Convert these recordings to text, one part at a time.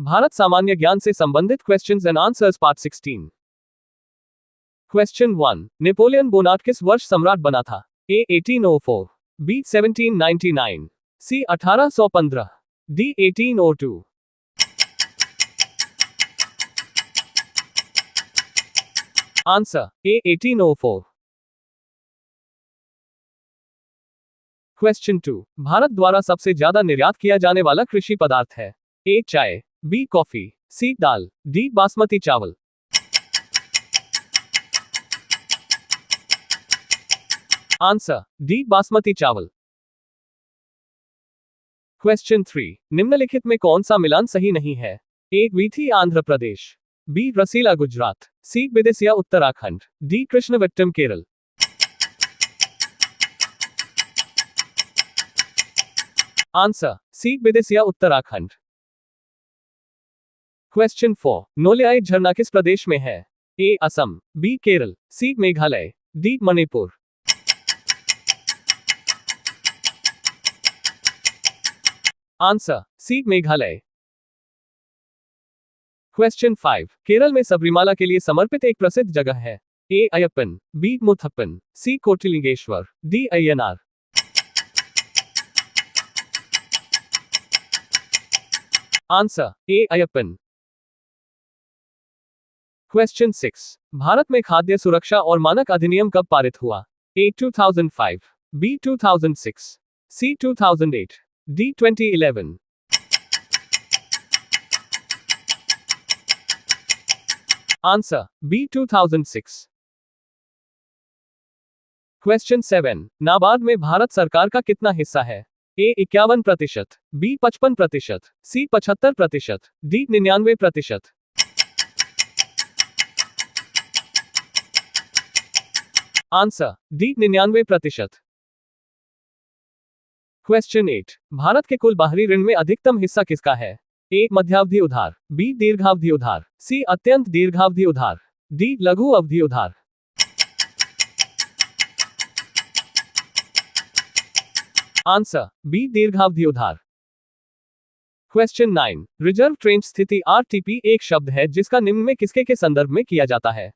भारत सामान्य ज्ञान से संबंधित questions and answers part 16। Question 1, Napoleon Bonaparte किस वर्ष सम्राट बना था? A 1804, B 1799, C 1815, D 1802। Answer A 1804। Question 2, Bharat द्वारा सबसे ज्यादा निर्यात किया जाने वाला कृषि पदार्थ है? ए चाय, बी कॉफी, सी दाल, डी बासमती चावल। आंसर डी बासमती चावल। क्वेश्चन 3, निम्नलिखित में कौन सा मिलान सही नहीं है? ए वीथी आंध्र प्रदेश, बी रसीला Gujarat, C Vidisha Uttarakhand, D Krishnavattam Kerala. Answer C Vidisha Uttarakhand. Question 4, नोलियाई झरना किस प्रदेश में है? A Assam, B Kerala, C Meghalaya, D Manipur. Answer C Meghalaya. Question 5, Kerala में सबरीमाला के लिए समर्पित एक प्रसिद्ध जगह है? A Ayyappan, B Muthappan, C Kotilingeshwar, D Ayyanar. Answer A Ayyappan. Question 6, Bharat में खाद्य सुरक्षा और मानक अधिनियम कब पारित हुआ? A 2005, B 2006, C 2008, D 2011। Answer B 2006। Question 7, NABARD में भारत सरकार का कितना हिस्सा है? A 51%, B 55%, C 75%, D 99%। Answer D 99%। Question 8, Bharat के कुल बाहरी ऋण में अधिकतम हिस्सा किसका है? ए मध्यावधि उधार, बी दीर्घावधि उधार, सी अत्यंत दीर्घावधि उधार, डी लघु अवधि उधार। आंसर बी दीर्घावधि उधार। क्वेश्चन 9, रिजर्व ट्रेंच स्थिति आरटीपी एक शब्द है जिसका निम्न में किसके के संदर्भ में किया जाता है?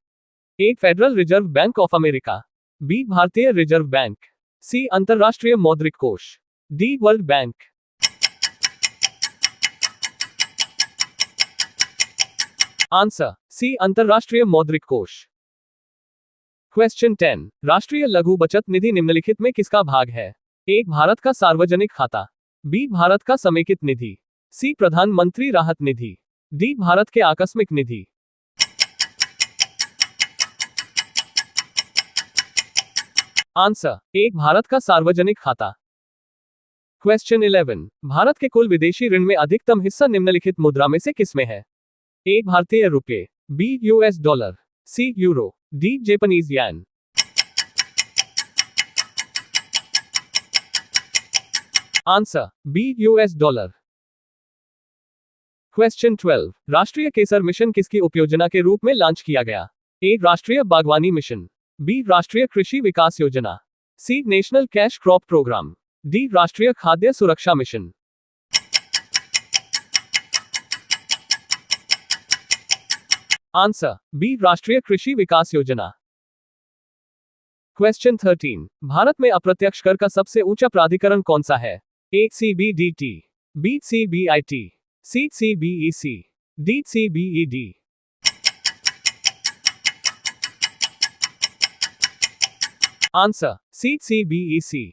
A federal reserve bank of America, B भारतीय रिजर्व बैंक, सी अंतरराष्ट्रीय मौद्रिक कोष, D world bank. Answer C अंतरराष्ट्रीय मौद्रिक कोष। क्वेश्चन 10, राष्ट्रीय लघु बचत निधि निम्नलिखित में किसका भाग है? ए भारत का सार्वजनिक खाता, बी भारत का समेकित निधि, सी प्रधानमंत्री राहत निधि, डी भारत के आकस्मिक निधि। आंसर ए भारत का सार्वजनिक खाता। क्वेश्चन 11, भारत के कुल विदेशी ऋण में अधिकतम हिस्सा निम्नलिखित मुद्रा में से किसमें है? ए भारतीय रुपये, B US dollar, C euro, D Japanese yen. Answer B US dollar. Question 12, राष्ट्रीय केसर मिशन किसकी उपयोजना के रूप में लॉन्च किया गया? ए राष्ट्रीय बागवानी मिशन, बी राष्ट्रीय कृषि विकास योजना, C national cash crop program, D राष्ट्रीय खाद्य सुरक्षा मिशन। आंसर बी राष्ट्रीय कृषि विकास योजना। क्वेश्चन 13, भारत में अप्रत्यक्ष कर का सबसे ऊंचा प्राधिकरण कौन सा है? A CBDT, B CBIT, C CBEC, D CBED. Answer C CBEC.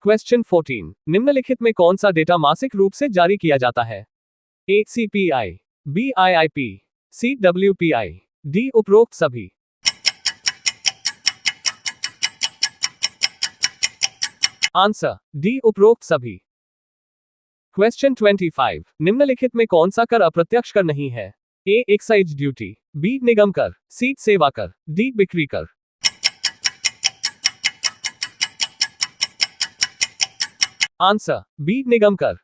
Question 14, निम्नलिखित में कौन सा डेटा मासिक रूप से जारी किया जाता है? ए सीपीआई, बी आईआईपी, सी डब्ल्यूपीआई, डी उपरोक्त सभी। आंसर डी उपरोक्त सभी। क्वेश्चन 25, निम्नलिखित में कौन सा कर अप्रत्यक्ष कर नहीं है? ए एक्साइज ड्यूटी, बी निगम कर, सी सेवा कर, डी बिक्री कर। आंसर बी निगम कर।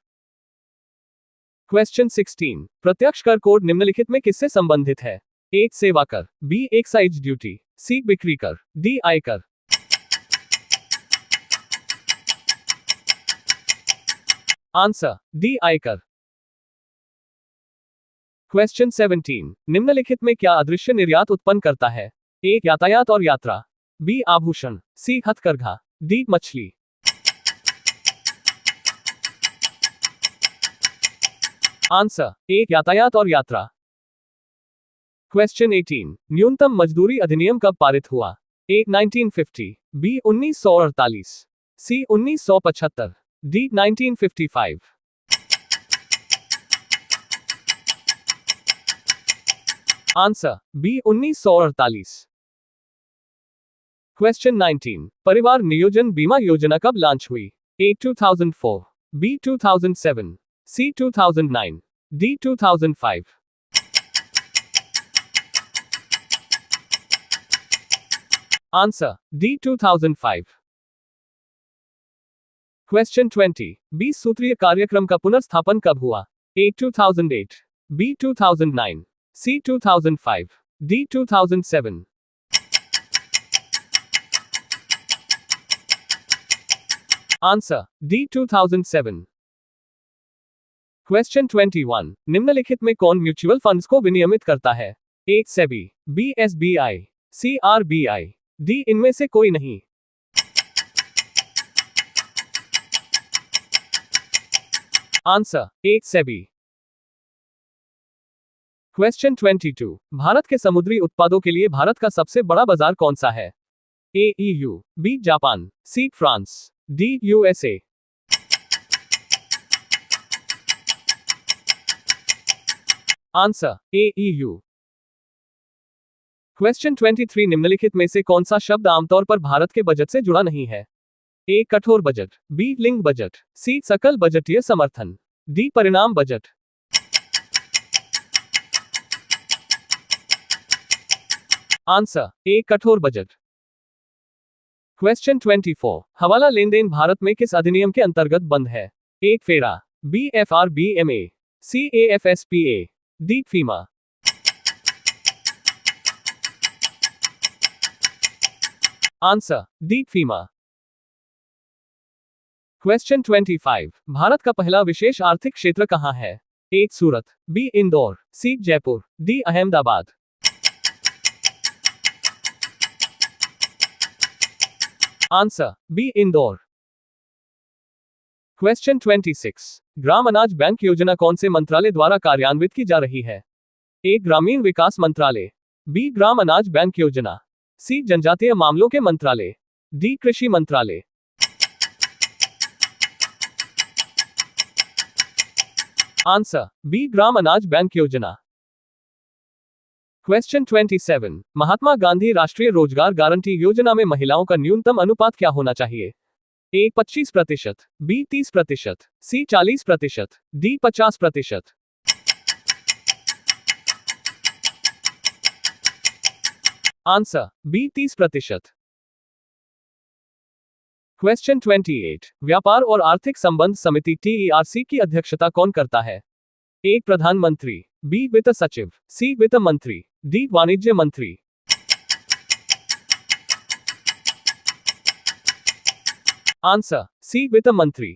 क्वेश्चन 16, प्रत्यक्ष कर कोड निम्नलिखित में किससे संबंधित है? ए सेवा कर, बी एक्साइज ड्यूटी, सी बिक्री कर, डी आयकर। आंसर डी आयकर। क्वेश्चन 17, निम्नलिखित में क्या अदृश्य निर्यात उत्पन्न करता है? ए यातायात और यात्रा, बी आभूषण, सी हथकरघा, डी मछली। आंसर ए यातायात और यात्रा। क्वेश्चन 18, न्यूनतम मजदूरी अधिनियम कब पारित हुआ? A 1950, B 1948, C 1975, D 1955। Answer B 1948। Question 19, परिवार नियोजन बीमा योजना कब लॉन्च हुई? A 2004, B 2007, C 2009, D 2005। Answer D 2005। Question 20, 20 सूत्रीय कार्यक्रम का पुनर्स्थापन कब हुआ? A 2008, B 2009, C 2005, D 2007। Answer D 2007। Question 21, निम्नलिखित में कौन म्यूचुअल फंड्स को विनियमित करता है? ए सेबी, बी एसबीआई, सी आरबीआई, डी इनमें से कोई नहीं। Answer A SEBI. Question 22, Bharat के समुद्री उत्पादों के लिए भारत का सबसे बड़ा बाजार कौन सा है? A EU, B Japan, C France, D USA. Answer A EU. Question 23, निम्नलिखित में से कौन सा शब्द आमतौर पर भारत के बजट से जुड़ा नहीं है? ए कठोर बजट, बी लिंग बजट, सी सकल बजटीय समर्थन, डी परिणाम बजट। आंसर ए कठोर बजट। क्वेश्चन 24, हवाला लेनदेन भारत में किस अधिनियम के अंतर्गत बंद है? A FERA, B FRBMA, C AFSPA, D FEMA. Answer D FEMA. Question 25, Bharat का पहला विशेष आर्थिक क्षेत्र कहां है? A Surat, B Indore, C Jaipur, D Ahmedabad. Answer B Indore. Question 26, ग्राम अनाज बैंक योजना कौन से मंत्रालय द्वारा कार्यान्वित की जा रही है? ए ग्रामीण विकास मंत्रालय, बी ग्राम अनाज बैंक योजना, सी जनजातीय मामलों के मंत्रालय, डी कृषि मंत्रालय। आंसर बी ग्राम अनाज बैंक योजना। क्वेश्चन 27, महात्मा गांधी राष्ट्रीय रोजगार गारंटी योजना में महिलाओं का न्यूनतम अनुपात क्या होना चाहिए? A 25%, B 30%, C 40%, D 50%। Answer B 30%। Question 28, व्यापार और आर्थिक संबंध समिति टीईआरसी की अध्यक्षता कौन करता है? ए प्रधानमंत्री, बी वित्त सचिव, सी वित्त मंत्री, डी वाणिज्य मंत्री। आंसर सी वित्त मंत्री।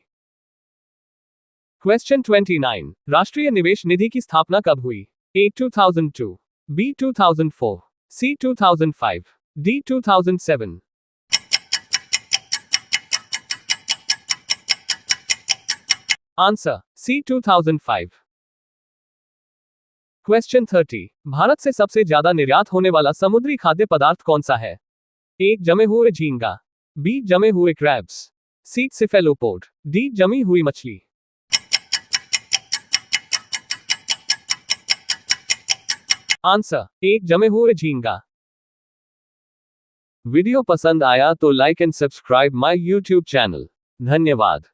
क्वेश्चन 29, राष्ट्रीय निवेश निधि की स्थापना कब हुई? A 2002, B 2004, C 2005, D 2007। Answer C 2005। Question 30, Bharat से सबसे ज्यादा निर्यात होने वाला समुद्री खाद्य पदार्थ कौन सा है? ए जमे हुए झींगा, बी जमे हुए क्रैब्स, सी सिफेलोपोड, डी जमी हुई मछली। आंसर ए जमे हुए झींगा। वीडियो पसंद आया तो like and subscribe my YouTube channel. धन्यवाद।